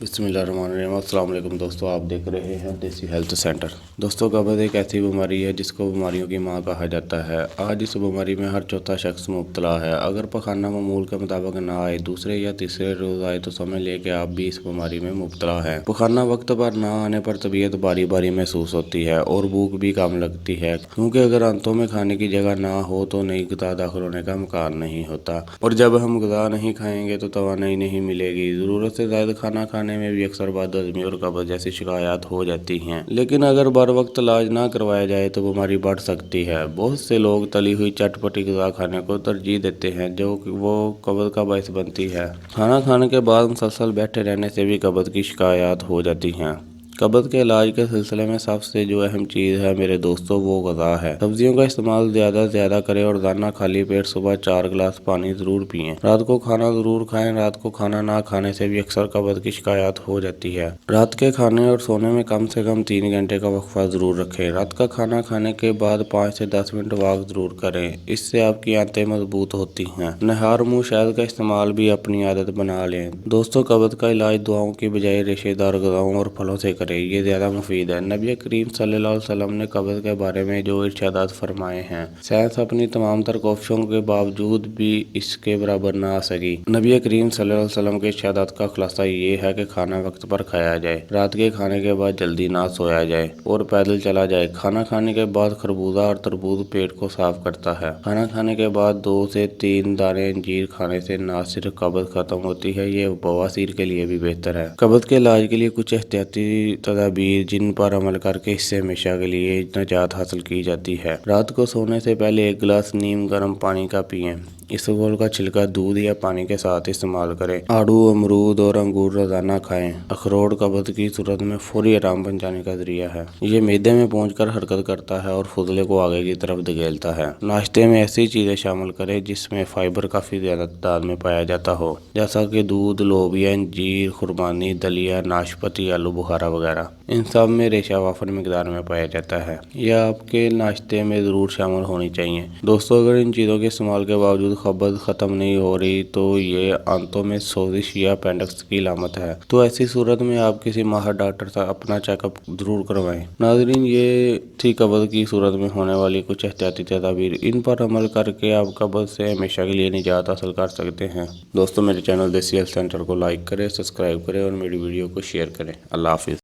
بسم اللہ الرحمن الرحیم۔ السلام علیکم دوستو، آپ دیکھ رہے ہیں دیسی ہیلتھ سینٹر۔ دوستو قبض ایک ایسی بیماری ہے جس کو بیماریوں کی ماں کہا جاتا ہے۔ آج اس بیماری میں ہر چوتھا شخص مبتلا ہے۔ اگر پخانہ معمول کے مطابق نہ آئے، دوسرے یا تیسرے روز آئے تو سمجھ لے کہ آپ بھی اس بیماری میں مبتلا ہیں۔ پخانہ وقت پر نہ آنے پر طبیعت باری باری محسوس ہوتی ہے اور بھوک بھی کم لگتی ہے، کیونکہ اگر آنتوں میں کھانے کی جگہ نہ ہو تو نئی غذا داخل ہونے کا امکان نہیں ہوتا، اور جب ہم غذا نہیں کھائیں گے تو توانائی نہیں ملے گی۔ ضرورت سے زائد کھانا کھانے میں بھی اکثر بد ہضمی اور قبض جیسی شکایات ہو جاتی ہیں، لیکن اگر بر وقت علاج نہ کروایا جائے تو بیماری بڑھ سکتی ہے۔ بہت سے لوگ تلی ہوئی چٹ پٹی غذا کھانے کو ترجیح دیتے ہیں جو وہ قبض کا باعث بنتی ہے۔ کھانا کھانے کے بعد مسلسل بیٹھے رہنے سے بھی قبض کی شکایات ہو جاتی ہیں۔ قبض کے علاج کے سلسلے میں سب سے جو اہم چیز ہے میرے دوستو، وہ غذا ہے۔ سبزیوں کا استعمال زیادہ سے زیادہ کریں اور روزانہ خالی پیٹ صبح 4 گلاس پانی ضرور پئیں۔ رات کو کھانا ضرور کھائیں۔ رات کو کھانا نہ کھانے سے بھی اکثر قبض کی شکایات ہو جاتی ہے۔ رات کے کھانے اور سونے میں کم سے کم 3 گھنٹے کا وقفہ ضرور رکھیں۔ رات کا کھانا کھانے کے بعد 5 سے 10 منٹ واک ضرور کریں، اس سے آپ کی آنتیں مضبوط ہوتی ہیں۔ نہار منہ شہد کا استعمال بھی اپنی عادت بنا لیں۔ دوستو قبض کا علاج دواؤں کی بجائے ریشے دار غذاؤں اور پھلوں سے کریں، یہ زیادہ مفید ہے۔ نبی کریم صلی اللہ علیہ وسلم نے قبض کے بارے میں جو ارشادات فرمائے ہیں، سائنس اپنی تمام تر کوششوں کے باوجود بھی اس کے برابر نہ آ سکی۔ نبی کریم صلی اللہ علیہ وسلم کے ارشادات کا خلاصہ یہ ہے کہ کھانا وقت پر کھایا جائے، رات کے کھانے کے بعد جلدی نہ سویا جائے اور پیدل چلا جائے۔ کھانا کھانے کے بعد خربوزہ اور تربوز پیٹ کو صاف کرتا ہے۔ کھانا کھانے کے بعد 2 سے 3 دانے انجیر کھانے سے نہ صرف قبض ختم ہوتی ہے، یہ بواسیر کے لیے بھی بہتر ہے۔ قبض کے علاج کے لیے کچھ احتیاطی تدابیر جن پر عمل کر کے اس سے ہمیشہ کے لیے نجات حاصل کی جاتی ہے۔ رات کو سونے سے پہلے 1 گلاس نیم گرم پانی کا پئیں۔ اسبگول کا چھلکا دودھ یا پانی کے ساتھ استعمال کریں۔ آڑو، امرود اور انگور روزانہ کھائیں۔ اخروٹ قبض کی صورت میں فوری آرام پہنچانے کا ذریعہ ہے۔ یہ معدے میں پہنچ کر حرکت کرتا ہے اور فضلے کو آگے کی طرف دھکیلتا ہے۔ ناشتے میں ایسی چیزیں شامل کریں جس میں فائبر کافی زیادہ تعداد میں پایا جاتا ہو، جیسا کہ دودھ، لوبیا، انجیر، خرمانی، دلیا، ناشپاتی، آلو بخارا وغیرہ۔ ان سب میں ریشہ وافر مقدار میں پایا جاتا ہے۔ یہ آپ کے ناشتے میں ضرور شامل ہونی چاہیے۔ دوستو اگر ان چیزوں کے استعمال کے باوجود قبض ختم نہیں ہو رہی تو یہ آنتوں میں سوزش یا اپینڈکس کی علامت ہے، تو ایسی صورت میں آپ کسی ماہر ڈاکٹر سے اپنا چیک اپ ضرور کروائیں۔ ناظرین، یہ تھی قبض کی صورت میں ہونے والی کچھ احتیاطی تدابیر۔ ان پر عمل کر کے آپ قبض سے ہمیشہ کے لیے نجات حاصل کر سکتے ہیں۔ دوستو میرے چینل دیسی ہیلتھ سینٹر کو لائک کریں، سبسکرائب کریں اور میری ویڈیو کو شیئر کریں۔ اللہ حافظ۔